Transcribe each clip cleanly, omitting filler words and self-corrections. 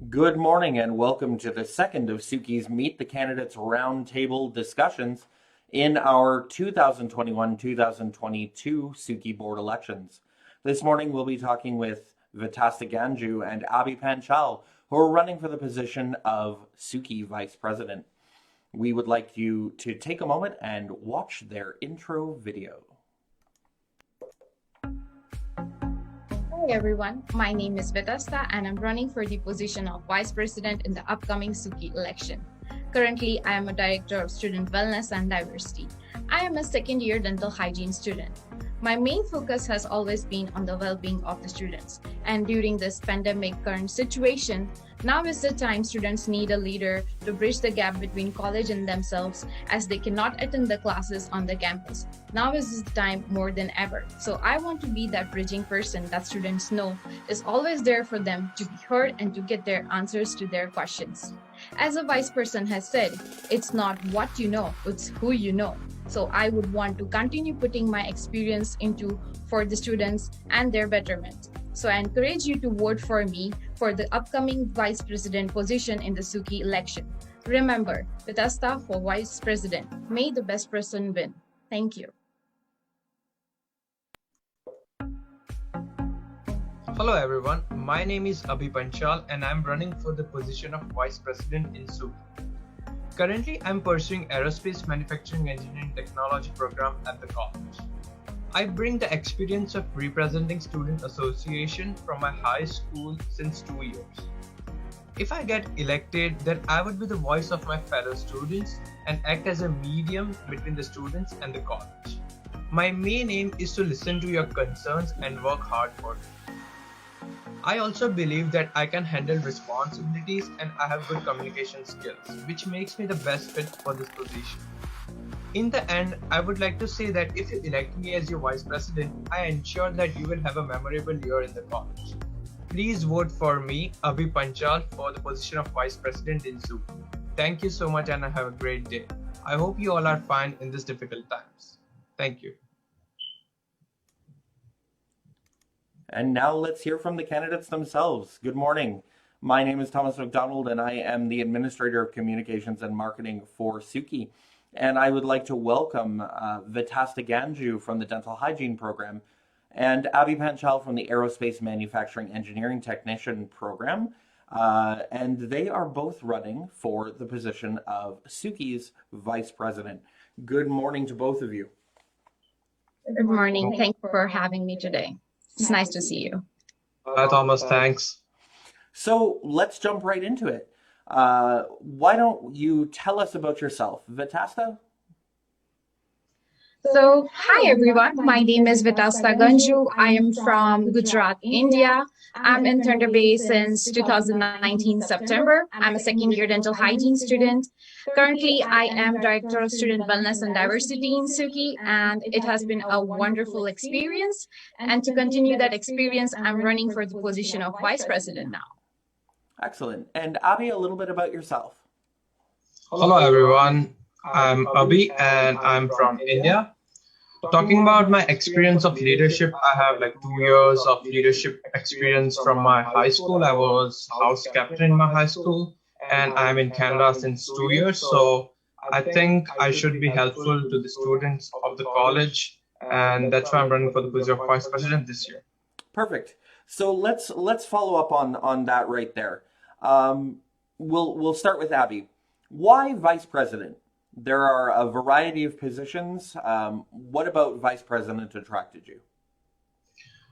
Good morning and welcome to the second of SUCCI's Meet the Candidates Roundtable discussions in our 2021-2022 SUCCI Board elections. This morning we'll be talking with Vitasta Ganjoo and Abhi Panchal, who are running for the position of SUCCI Vice President. We would like you to take a moment and watch their intro video. Hi everyone, my name is Vetasta and I'm running for the position of Vice President in the upcoming SUCCI election. Currently, I am a Director of Student Wellness and Diversity. I am a second-year dental hygiene student. My main focus has always been on the well-being of the students. And during this pandemic current situation, now is the time students need a leader to bridge the gap between college and themselves as they cannot attend the classes on the campus. Now is the time more than ever. So I want to be that bridging person that students know is always there for them to be heard and to get their answers to their questions. As a vice person has said, it's not what you know, it's who you know. So I would want to continue putting my experience into for the students and their betterment. So I encourage you to vote for me for the upcoming Vice President position in the SUCCI election. Remember, Vitasta for Vice President. May the best person win. Thank you. Hello everyone, my name is Abhi Panchal and I'm running for the position of Vice President in SUCCI. Currently, I'm pursuing Aerospace Manufacturing Engineering Technology program at the college. I bring the experience of representing student association from my high school since 2 years. If I get elected, then I would be the voice of my fellow students and act as a medium between the students and the college. My main aim is to listen to your concerns and work hard for them. I also believe that I can handle responsibilities and I have good communication skills, which makes me the best fit for this position. In the end, I would like to say that if you elect me as your Vice President, I ensure that you will have a memorable year in the college. Please vote for me, Abhi Panchal, for the position of Vice President in SUCCI. Thank you so much and have a great day. I hope you all are fine in these difficult times. Thank you. And now let's hear from the candidates themselves. Good morning. My name is Thomas McDonald and I am the Administrator of Communications and Marketing for SUCCI. And I would like to welcome Vitasta Ganjoo from the Dental Hygiene Program and Abhi Panchal from the Aerospace Manufacturing Engineering Technician Program. And they are both running for the position of SUCCI's Vice President. Good morning to both of you. Good morning. Thank you for having me today. It's nice to see you. Hi Thomas, thanks. So let's jump right into it. Why don't you tell us about yourself, Vitasta? So, hi everyone. My name is Vitasta Ganjoo. I am from Gujarat, India. I'm in Thunder Bay since 2019 September. I'm a second-year dental hygiene student. Currently, I am Director of Student Wellness and Diversity in SUCCI, and it has been a wonderful experience. And to continue that experience, I'm running for the position of Vice President now. Excellent. And Abhi, a little bit about yourself. Hello everyone, I'm Abhi and I'm from India. Talking about my experience of leadership, I have like 2 years of leadership experience from my high school. I was house captain in my high school and I'm in Canada since 2 years. So I think I should be helpful to the students of the college, and that's why I'm running for the position of Vice President this year. Perfect. So let's follow up on that right there. We'll start with Abhi. Why Vice President? There are a variety of positions. What about Vice President attracted you?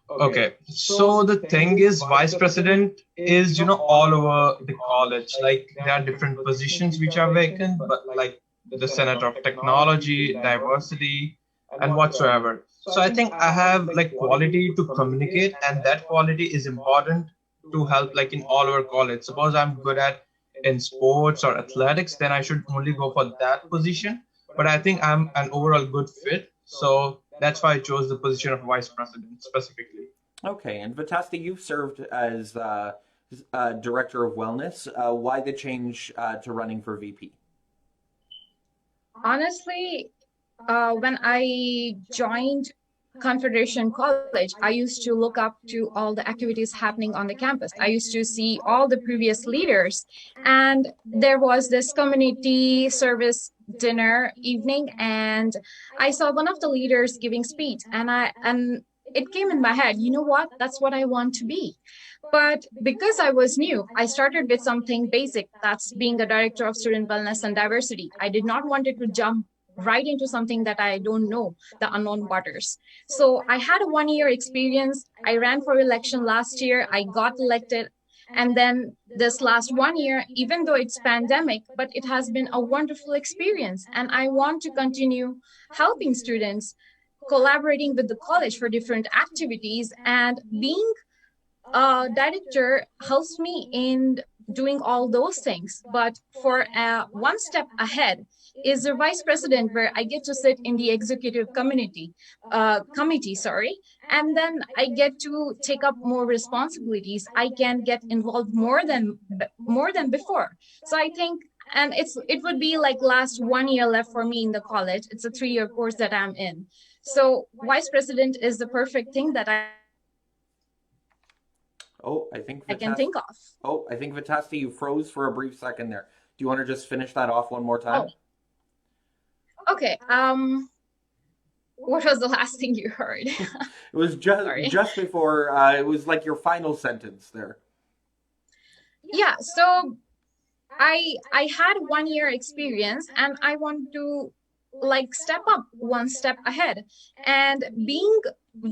Okay, so the thing is, Vice President is, all over the college. Like there are different positions which are vacant, but like the Senator of Technology, Diversity, and whatsoever. So I think I have like quality to communicate, and that quality is important to help like in all our college. Suppose I'm good at in sports or athletics, then I should only go for that position. But I think I'm an overall good fit. So that's why I chose the position of Vice President specifically. Okay, and Vitasta, you've served as Director of Wellness. Why the change to running for VP? Honestly, when I joined Confederation College, I used to look up to all the activities happening on the campus. I used to see all the previous leaders, and there was this community service dinner evening, and I saw one of the leaders giving speech, and it came in my head, you know what? That's what I want to be. But because I was new, I started with something basic, that's being a director of student wellness and diversity. I did not want it to jump right into something that I don't know, the unknown waters. So I had a 1 year experience. I ran for election last year. I got elected. And then this last 1 year, even though it's pandemic, but it has been a wonderful experience. And I want to continue helping students, collaborating with the college for different activities, and being director helps me in doing all those things. But for one step ahead is the vice president, where I get to sit in the executive committee, and then I get to take up more responsibilities. I can get involved more than before. So I think, and it would be like last 1 year left for me in the college. It's a 3 year course that I'm in. So vice president is the perfect thing that I can think of. Oh, I think Vitasta, you froze for a brief second there. Do you want to just finish that off one more time? Oh. Okay. What was the last thing you heard? It was just before. It was like your final sentence there. Yeah. So I had 1 year experience, and I want to like step up one step ahead. And being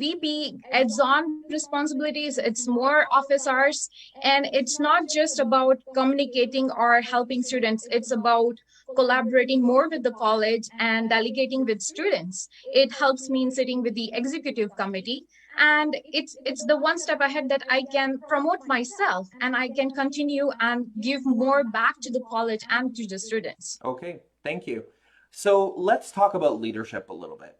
VP adds on responsibilities. It's more office hours, and it's not just about communicating or helping students. It's about collaborating more with the college and delegating with students. It helps me in sitting with the executive committee, and it's the one step ahead that I can promote myself, and I can continue and give more back to the college and to the students. Okay, thank you. So let's talk about leadership a little bit.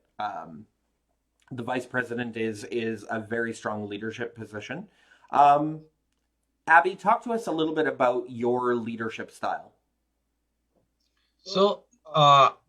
The vice president is a very strong leadership position. Abhi, talk to us a little bit about your leadership style. So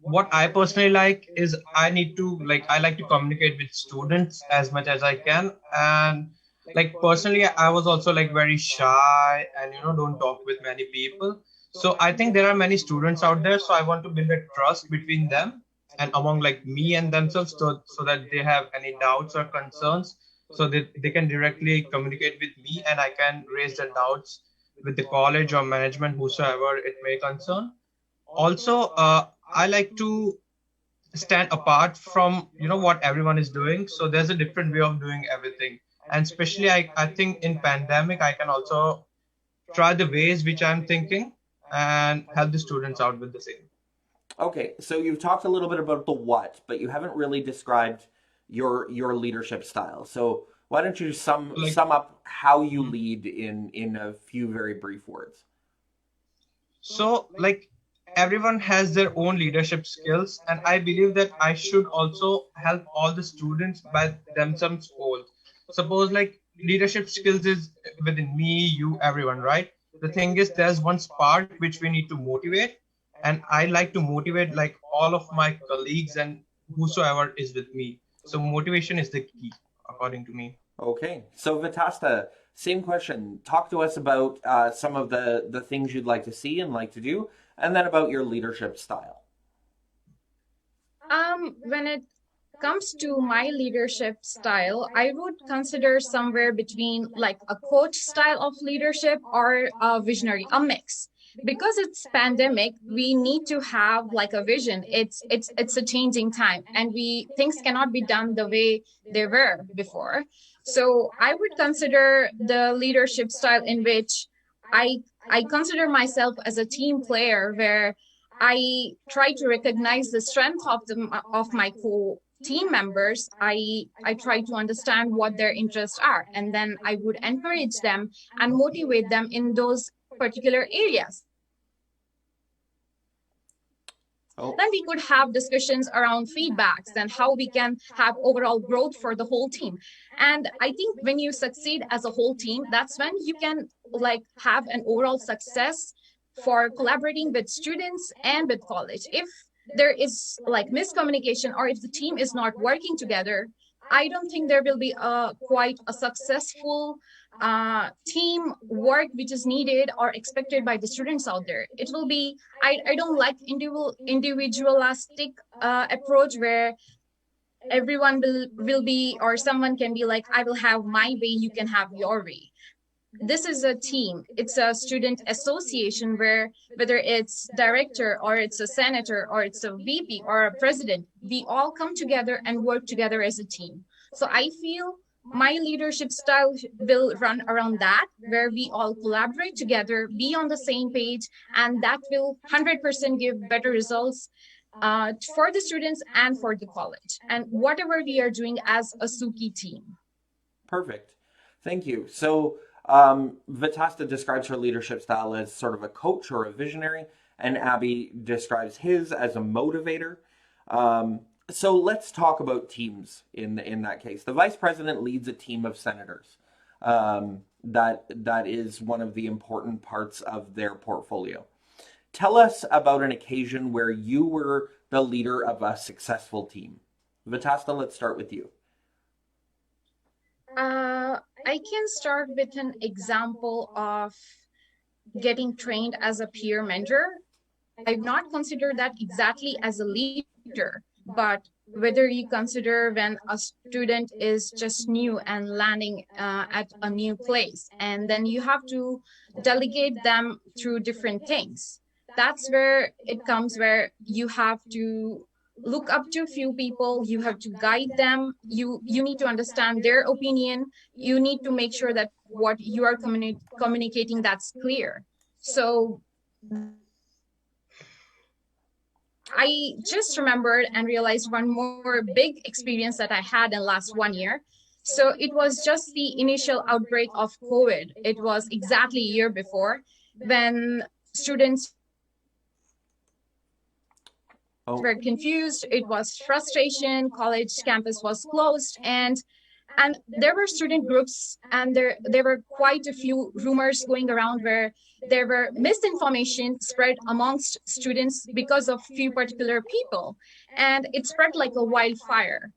what I personally like is I like to communicate with students as much as I can. And like personally, I was also like very shy and, don't talk with many people. So I think there are many students out there. So I want to build a trust between them and among like me and themselves, so that they have any doubts or concerns, so that they can directly communicate with me, and I can raise the doubts with the college or management, whosoever it may concern. Also, I like to stand apart from what everyone is doing. So there's a different way of doing everything, and especially I think in pandemic I can also try the ways which I'm thinking and help the students out with the same. Okay, so you've talked a little bit about the what, but you haven't really described your leadership style. So why don't you sum up how you lead in a few very brief words? So like everyone has their own leadership skills, and I believe that I should also help all the students by themselves goals. Suppose like leadership skills is within me, you, everyone, right? The thing is, there's one spark which we need to motivate. And I like to motivate like all of my colleagues and whosoever is with me. So motivation is the key, according to me. Okay. So Vitasta, same question. Talk to us about some of the things you'd like to see and like to do, and then about your leadership style. When it comes to my leadership style, I would consider somewhere between like a coach style of leadership or a visionary, a mix. Because it's pandemic, we need to have like a vision. It's a changing time, and things cannot be done the way they were before. So I would consider the leadership style in which I consider myself as a team player, where I try to recognize the strength of my team members. I try to understand what their interests are, and then I would encourage them and motivate them in those particular areas. Then we could have discussions around feedbacks and how we can have overall growth for the whole team. And I think when you succeed as a whole team, that's when you can like have an overall success for collaborating with students and with college. If there is like miscommunication, or if the team is not working together, I don't think there will be quite a successful team work which is needed or expected by the students out there. It will be, I don't like individualistic approach where everyone will be, or someone can be like, I will have my way, you can have your way. This is a team. It's a student association where whether it's director or it's a senator or it's a VP or a president, we all come together and work together as a team. So I feel my leadership style will run around that, where we all collaborate together, be on the same page, and that will 100% give better results for the students and for the college and whatever we are doing as a SUCCI team. Perfect. Thank you. So Vitasta describes her leadership style as sort of a coach or a visionary, and Abhi describes his as a motivator. So let's talk about teams in that case. The vice president leads a team of senators. That is one of the important parts of their portfolio. Tell us about an occasion where you were the leader of a successful team. Vitasta, let's start with you. I can start with an example of getting trained as a peer mentor. I've not considered that exactly as a leader, but whether you consider when a student is just new and landing at a new place, and then you have to delegate them through different things. That's where it comes, where you have to look up to a few people, you have to guide them, you need to understand their opinion, you need to make sure that what you are communicating, that's clear. So I just remembered and realized one more big experience that I had in the last 1 year. So it was just the initial outbreak of COVID. It was exactly a year before, when students were confused. It was frustration. College campus was closed, and there were student groups, and there were quite a few rumors going around where there were misinformation spread amongst students because of few particular people, and it spread like a wildfire.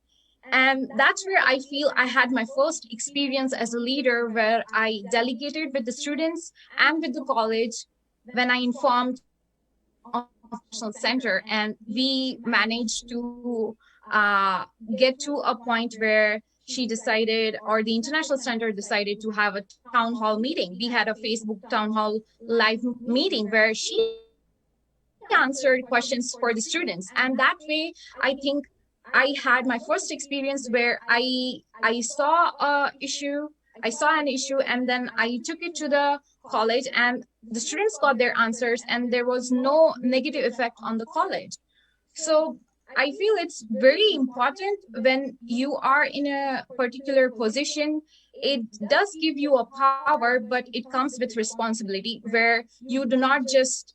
And that's where I feel I had my first experience as a leader, where I delegated with the students and with the college when I informed National Center, and we managed to get to a point where she decided, or the International Center decided, to have a town hall meeting. We had a Facebook town hall live meeting where she answered questions for the students, and that way I think I had my first experience where I saw an issue, and then I took it to the college, and the students got their answers, and there was no negative effect on the college. So I feel it's very important when you are in a particular position. It does give you a power, but it comes with responsibility, where you do not just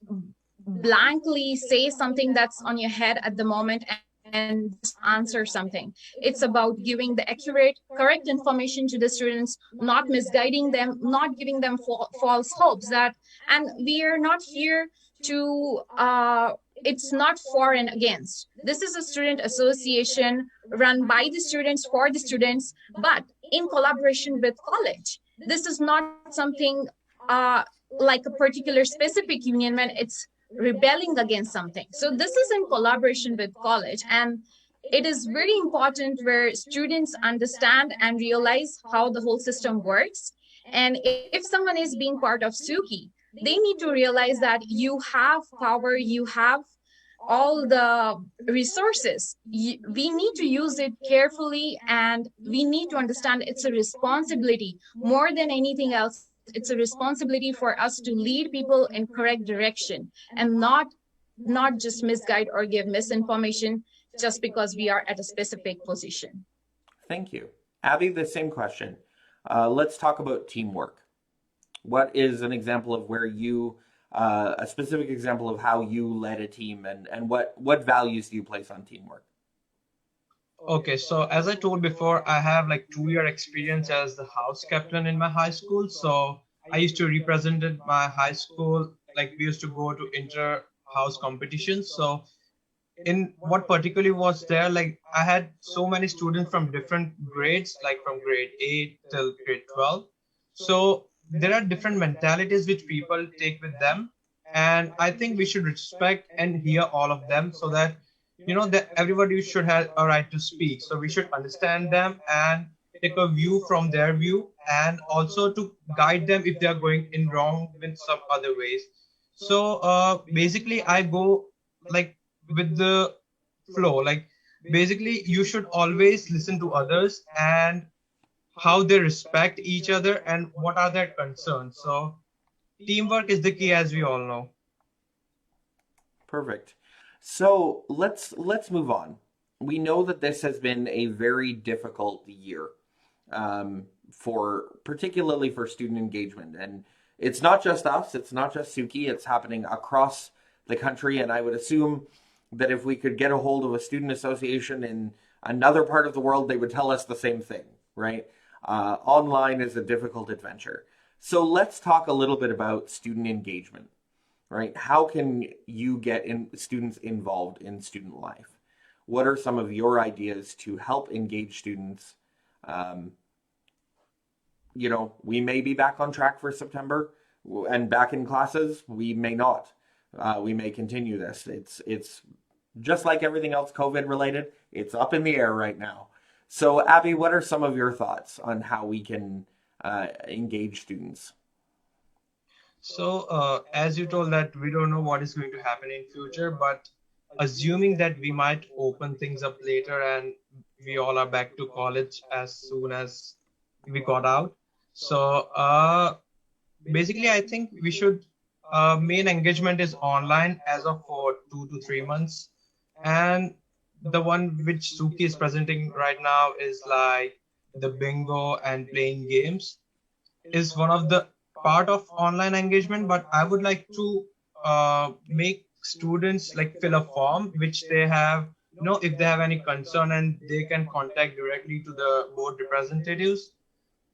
blankly say something that's on your head at the moment and answer something. It's about giving the accurate, correct information to the students, not misguiding them, not giving them false hopes. And we are not here to, it's not for and against. This is a student association run by the students, for the students, but in collaboration with college. This is not something like a particular specific union when it's rebelling against something. So this is in collaboration with college, and it is very important where students understand and realize how the whole system works. And if someone is being part of SUCCI, they need to realize that you have power, you have all the resources. We need to use it carefully, and we need to understand it's a responsibility more than anything else. It's a responsibility for us to lead people in correct direction, and not just misguide or give misinformation just because we are at a specific position. Thank you. Abhi, the same question. Let's talk about teamwork. What is an example of where you, a specific example of how you led a team, and what values do you place on teamwork? Okay, so as I told before, I have like 2-year experience as the house captain in my high school. So I used to represent my high school, like we used to go to inter-house competitions. So in what particularly was there, like I had so many students from different grades, like from grade 8 till grade 12. So there are different mentalities which people take with them. And I think we should respect and hear all of them, so that that everybody should have a right to speak. So we should understand them and take a view from their view, and also to guide them if they are going in wrong with some other ways. So basically I go like with the flow. Like basically you should always listen to others and how they respect each other and what are their concerns. So teamwork is the key, as we all know. Perfect. So let's move on. We know that this has been a very difficult year, for particularly for student engagement, and it's not just us. It's not just SUCCI. It's happening across the country, and I would assume that if we could get a hold of a student association in another part of the world, they would tell us the same thing, right? Online is a difficult adventure. So let's talk a little bit about student engagement, right? How can you get students involved in student life? What are some of your ideas to help engage students? We may be back on track for September and back in classes. We may not. We may continue this. It's just like everything else COVID related. It's up in the air right now. So Abhi, what are some of your thoughts on how we can engage students? So as you told that we don't know what is going to happen in future, but assuming that we might open things up later and we all are back to college as soon as we got out. So basically I think we should main engagement is online as of for 2 to 3 months, and the one which SUCCI is presenting right now is like the bingo and playing games is one of the part of online engagement. But I would like to make students like fill a form which they have, if they have any concern, and they can contact directly to the board representatives.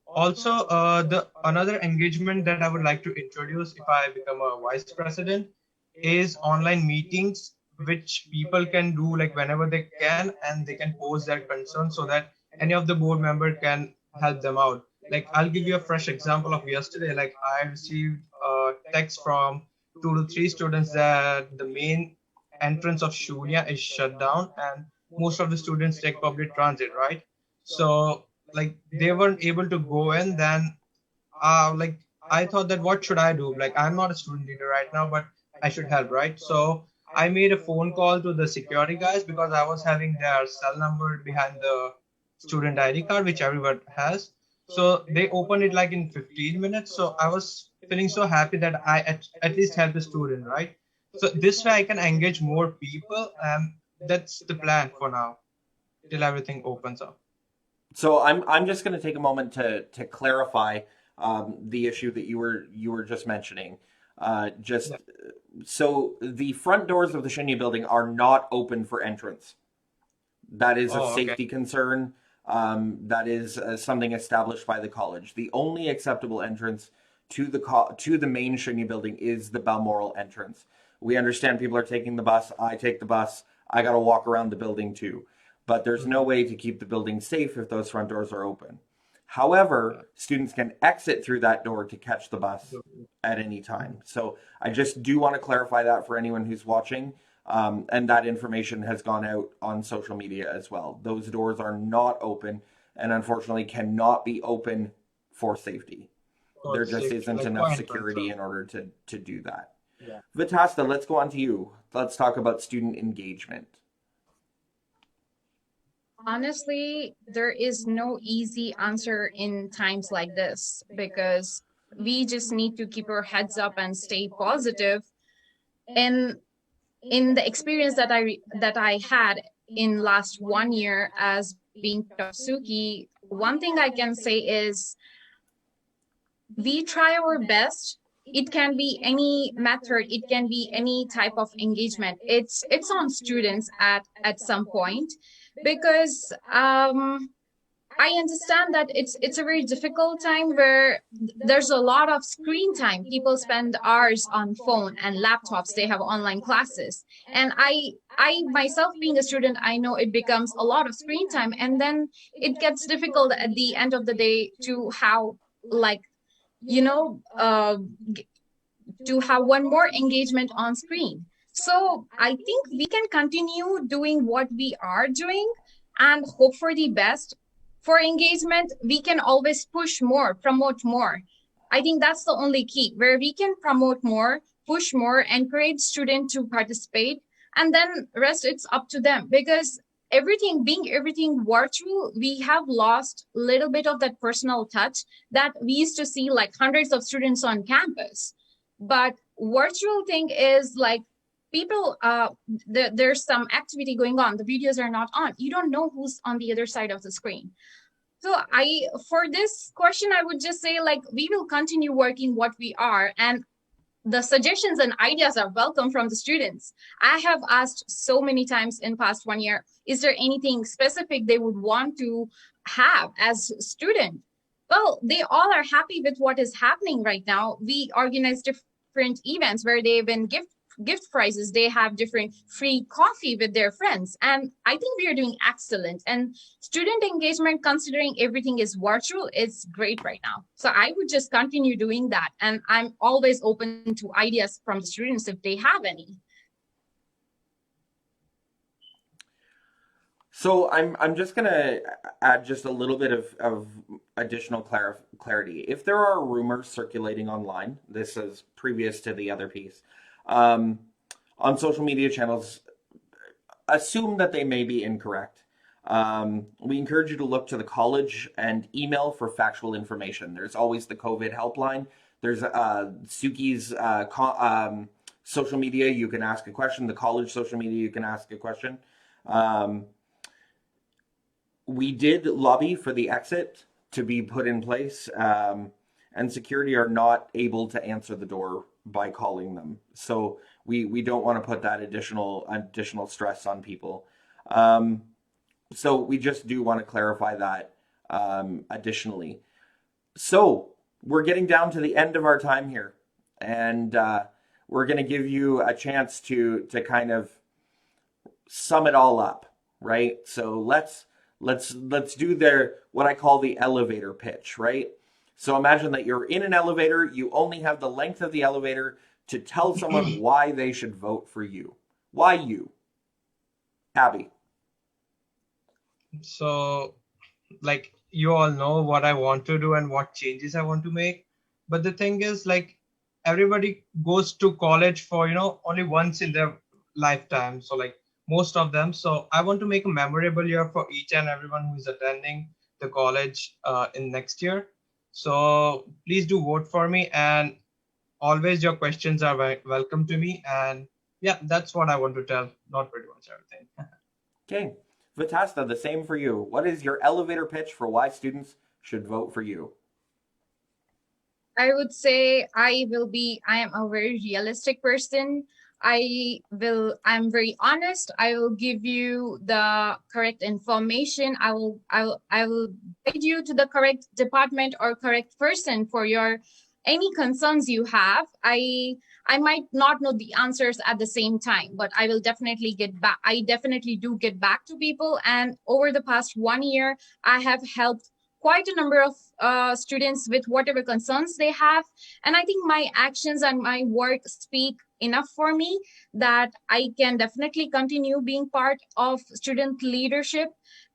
Also, the another engagement that I would like to introduce if I become a vice president is online meetings, which people can do like whenever they can, and they can post their concerns so that any of the board member can help them out. Like I'll give you a fresh example of yesterday. Like I received a text from 2 to 3 students that the main entrance of Shunya is shut down, and most of the students take public transit, right? So like they weren't able to go in. Then like I thought that what should I do? Like I'm not a student leader right now, but I should help, right? So I made a phone call to the security guys because I was having their cell number behind the student ID card, which everyone has. So they opened it like in 15 minutes. So I was feeling so happy that I at least helped the student, right? So this way I can engage more people, and that's the plan for now till everything opens up. So I'm just going to take a moment to clarify the issue that you were just mentioning. Just Yeah. so the front doors of the Shunya building are not open for entrance. That is a Oh, okay. safety concern. That is something established by the college. The only acceptable entrance to the main Shunya building is the Balmoral entrance. We understand people are taking the bus. I take the bus. I got to walk around the building too. But there's no way to keep the building safe if those front doors are open. However, students can exit through that door to catch the bus at any time. So I just do want to clarify that for anyone who's watching. And that information has gone out on social media as well. Those doors are not open and unfortunately cannot be open for safety. So There it's just safe, isn't like enough point security control. in order to do that. Yeah. Vitasta, let's go on to you. Let's talk about student engagement. Honestly, there is no easy answer in times like this because we just need to keep our heads up and stay positive. And in the experience that I had in last 1 year as being part of SUCCI, one thing I can say is we try our best. It can be any method, it can be any type of engagement. It's on students at some point because I understand that it's a very difficult time where there's a lot of screen time. People spend hours on phone and laptops. They have online classes. And I myself being a student, I know it becomes a lot of screen time. And then it gets difficult at the end of the day to how like, you know, to have one more engagement on screen. So I think we can continue doing what we are doing and hope for the best. For engagement, we can always push more, promote more. I think that's the only key where we can promote more, push more, encourage students to participate, and then rest it's up to them because everything virtual, we have lost a little bit of that personal touch that we used to see like hundreds of students on campus. But virtual thing is like people there's some activity going on, the videos are not on, you don't know who's on the other side of the screen. So I for this question I would just say like we will continue working what we are, and the suggestions and ideas are welcome from the students. I have asked so many times in past 1 year, is there anything specific they would want to have as a student? Well, they all are happy with what is happening right now. We organize different events where they win gift prizes. They have different free coffee with their friends. And I think we are doing excellent. And student engagement, considering everything is virtual, is great right now. So I would just continue doing that. And I'm always open to ideas from the students if they have any. So I'm just going to add just a little bit of additional clarity. If there are rumors circulating online, this is previous to the other piece, on social media channels, assume that they may be incorrect. We encourage you to look to the college and email for factual information. There's always the COVID helpline. There's SUCCI's social media, you can ask a question. The college social media, you can ask a question. We did lobby for the exit to be put in place, and security are not able to answer the door by calling them. So we don't want to put that additional stress on people. So we just do want to clarify that additionally. So we're getting down to the end of our time here, and we're going to give you a chance to kind of sum it all up, right? So let's do what I call the elevator pitch, right? So imagine that you're in an elevator, you only have the length of the elevator to tell someone why they should vote for you. Why you? Abby. So, like, you all know what I want to do and what changes I want to make. But the thing is, like, everybody goes to college for, only once in their lifetime. So, like, most of them. So I want to make a memorable year for each and everyone who is attending the college in next year. So please do vote for me, and always your questions are welcome to me. And yeah, that's what I want to tell. Not pretty much everything. Okay. Vitasta, the same for you. What is your elevator pitch for why students should vote for you? I would say I am a very realistic person. I'm very honest. I will give you the correct information. I will guide you to the correct department or correct person for any concerns you have. I might not know the answers at the same time, but I will definitely get back. I definitely do get back to people. And over the past 1 year, I have helped quite a number of students with whatever concerns they have. And I think my actions and my work speak enough for me that I can definitely continue being part of student leadership.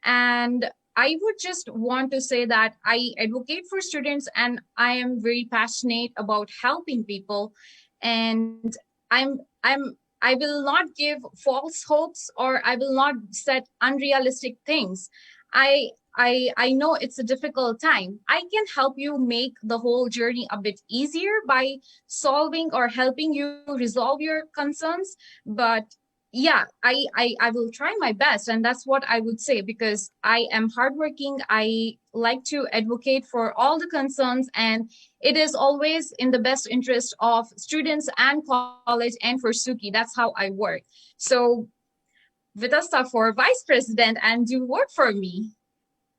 And I would just want to say that I advocate for students and I am very passionate about helping people. And I will not give false hopes, or I will not set unrealistic things. I know it's a difficult time. I can help you make the whole journey a bit easier by solving or helping you resolve your concerns. But yeah, I will try my best. And that's what I would say, because I am hardworking. I like to advocate for all the concerns, and it is always in the best interest of students and college and for SUCCI. That's how I work. So Vitasta for Vice President, and do work for me.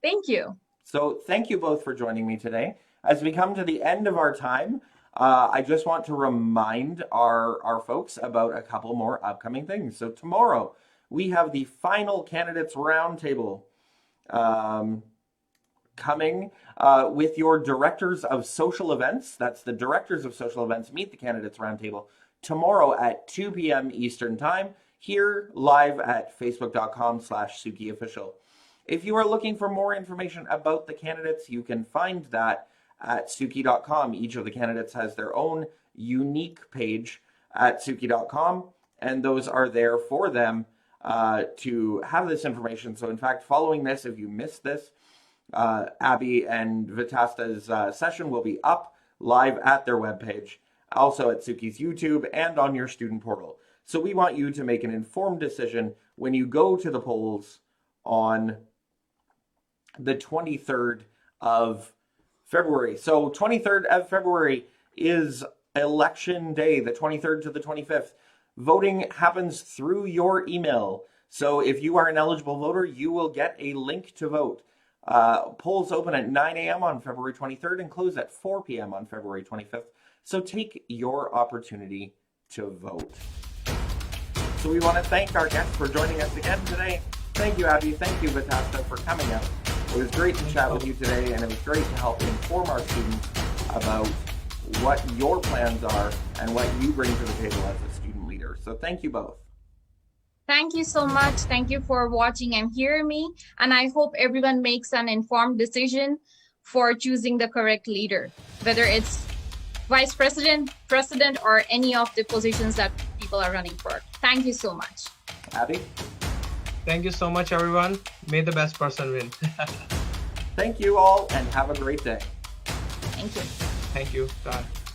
Thank you. So thank you both for joining me today. As we come to the end of our time, I just want to remind our folks about a couple more upcoming things. So tomorrow we have the final candidates roundtable coming with your directors of social events. That's the directors of social events meet the candidates roundtable tomorrow at 2 p.m. Eastern time, here live at facebook.com/SUCCIofficial. If you are looking for more information about the candidates, you can find that at SUCCI.com. Each of the candidates has their own unique page at SUCCI.com, and those are there for them to have this information. So in fact, following this, if you missed this, Abhi and Vitasta's session will be up live at their webpage, also at SUCCI's YouTube and on your student portal. So we want you to make an informed decision when you go to the polls on the 23rd of February. So 23rd of February is election day, the 23rd to the 25th. Voting happens through your email. So if you are an eligible voter, you will get a link to vote. Polls open at 9 a.m. on February 23rd and close at 4 p.m. on February 25th. So take your opportunity to vote. So we want to thank our guests for joining us again today. Thank you, Abhi. Thank you, Vitasta, for coming out. It was great to chat with you today, and it was great to help inform our students about what your plans are and what you bring to the table as a student leader. So thank you both. Thank you so much. Thank you for watching and hearing me. And I hope everyone makes an informed decision for choosing the correct leader, whether it's vice president, president, or any of the positions that people are running for. Thank you so much. Abhi? Thank you so much, everyone. May the best person win. Thank you all, and have a great day. Thank you. Thank you. Bye.